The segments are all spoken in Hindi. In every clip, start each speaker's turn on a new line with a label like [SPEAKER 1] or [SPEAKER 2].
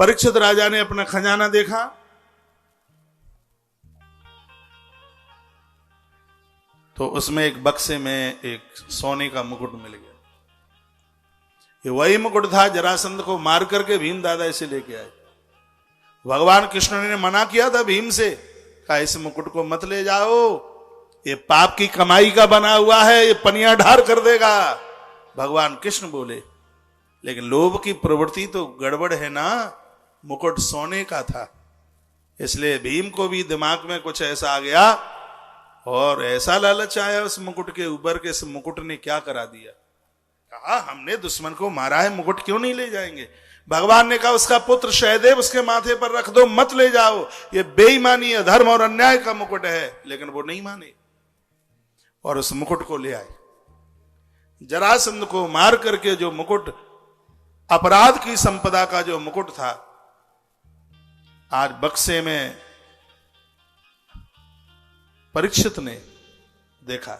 [SPEAKER 1] परीक्षित राजा ने अपना खजाना देखा, तो उसमें एक बक्से में एक सोने का मुकुट मिल गया। ये वही मुकुट था जरासंध को मार करके भीम दादा इसे लेके आए। भगवान कृष्ण ने मना किया था भीम से, कहा इस मुकुट को मत ले जाओ, ये पाप की कमाई का बना हुआ है, ये पनिया ढार कर देगा। भगवान कृष्ण बोले, लेकिन लोभ की प्रवृत्ति तो गड़बड़ है ना, मुकुट सोने का था, इसलिए भीम को भी दिमाग में कुछ ऐसा आ गया और ऐसा लालच आया उस मुकुट के ऊपर के इस मुकुट ने क्या करा दिया। कहा हमने दुश्मन को मारा है, मुकुट क्यों नहीं ले जाएंगे। भगवान ने कहा उसका पुत्र सहदेव उसके माथे पर रख दो, मत ले जाओ, ये बेईमानी अधर्म और अन्याय का मुकुट है। लेकिन वो नहीं माने और उस मुकुट को ले आए। जरासंध को मार करके जो मुकुट, अपराध की संपदा का जो मुकुट था, आज बक्से में परीक्षित ने देखा।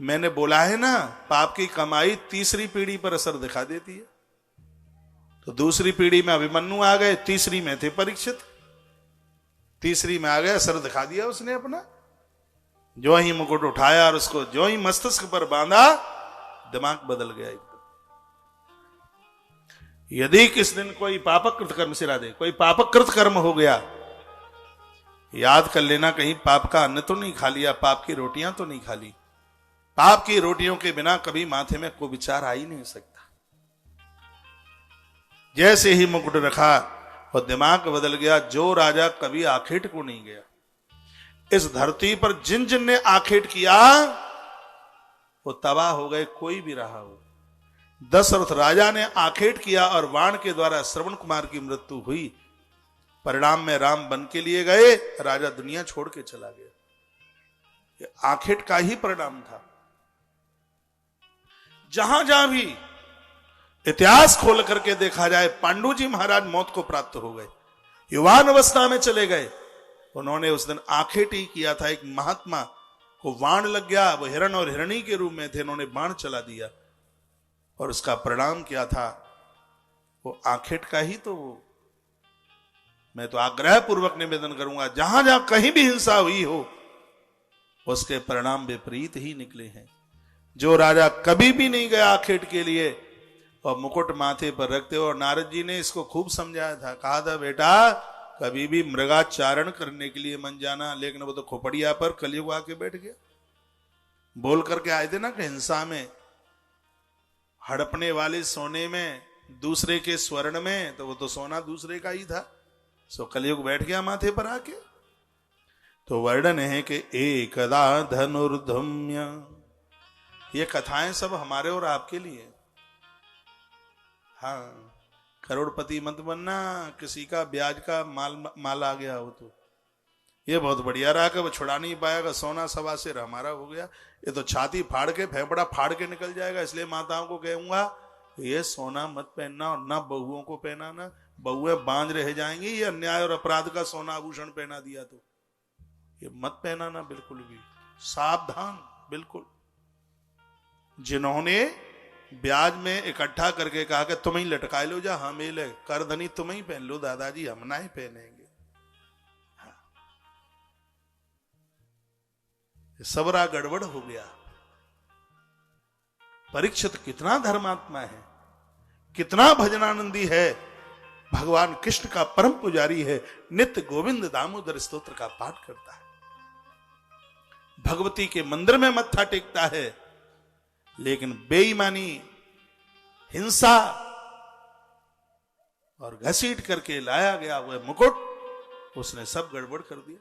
[SPEAKER 1] मैंने बोला है ना, पाप की कमाई तीसरी पीढ़ी पर असर दिखा देती है। तो दूसरी पीढ़ी में अभिमन्यु आ गए, तीसरी में थे परीक्षित, तीसरी में आ गए, असर दिखा दिया उसने अपना। जो ही मुकुट उठाया और उसको जो ही मस्तिष्क पर बांधा, दिमाग बदल गया एकदम। यदि किस दिन कोई पापकृत कर्म सिरा दे, कोई पापकृत कर्म हो गया, याद कर लेना कहीं पाप का अन्न तो नहीं खा लिया, पाप की रोटियां तो नहीं खा ली। पाप की रोटियों के बिना कभी माथे में कोई विचार आ ही नहीं सकता। जैसे ही मुकुट रखा और दिमाग बदल गया। जो राजा कभी आखेट को नहीं गया, इस धरती पर जिन जिन ने आखेट किया वो तबाह हो गए, कोई भी रहा हो। दशरथ राजा ने आखेट किया और बाण के द्वारा श्रवण कुमार की मृत्यु हुई। परिणाम में राम बन के लिए गए, राजा दुनिया छोड़ के चला गया। ये आखेट का ही परिणाम था। जहां जहां भी इतिहास खोल करके देखा जाए, पांडु जी महाराज मौत को प्राप्त हो गए, युवान अवस्था में चले गए। उन्होंने उस दिन आखेट ही किया था। एक महात्मा को बाण लग गया, वो हिरण और हिरणी के रूप में थे, उन्होंने बाण चला दिया और उसका परिणाम क्या था, वो आखेट का ही तो। मैं तो आग्रह पूर्वक निवेदन करूंगा, जहां जहां कहीं भी हिंसा हुई हो, उसके परिणाम विपरीत ही निकले हैं। जो राजा कभी भी नहीं गया आखेट के लिए और मुकुट माथे पर रखते हो, और नारद जी ने इसको खूब समझाया था, कहा था बेटा कभी भी मृगाचारण करने के लिए मन जाना। लेकिन वो तो खोपड़िया पर कलयुग आके बैठ गया। बोल करके आए थे ना कि हिंसा में, हड़पने वाले सोने में, दूसरे के स्वर्ण में, तो वो तो सोना दूसरे का ही था। सो कलयुग बैठ गया माथे पर आके। तो वर्णन है कि एकदा धनुर्धम्य, ये कथाएं सब हमारे और आपके लिए। हाँ, करोड़पति मत बनना, किसी का ब्याज का माल आ गया हो तो ये बहुत बढ़िया रहा कि वो छुड़ा नहीं पाएगा, सोना सवा से हमारा हो गया। ये तो छाती फाड़ के, फेफड़ा फाड़ के निकल जाएगा। इसलिए माताओं को कहूंगा ये सोना मत पहनना, और ना बहुओं को पहनाना। बहुएं बांझ रह जाएंगी, ये अन्याय और अपराध का सोना आभूषण पहना दिया तो ये मत पहनाना बिल्कुल भी। सावधान बिल्कुल। जिन्होंने ब्याज में इकट्ठा करके कहा कि तुम ही लटका लो, जा हाँ मेले करधनी तुम ही पहन लो दादाजी, हम ना ही पहनेंगे। हाँ। सबरा गड़बड़ हो गया। परीक्षित कितना धर्मात्मा है, कितना भजनानंदी है, भगवान कृष्ण का परम पुजारी है, नित्य गोविंद दामोदर स्तोत्र का पाठ करता है, भगवती के मंदिर में मत्था टेकता है। लेकिन बेईमानी, हिंसा और घसीट करके लाया गया वह मुकुट, उसने सब गड़बड़ कर दिया।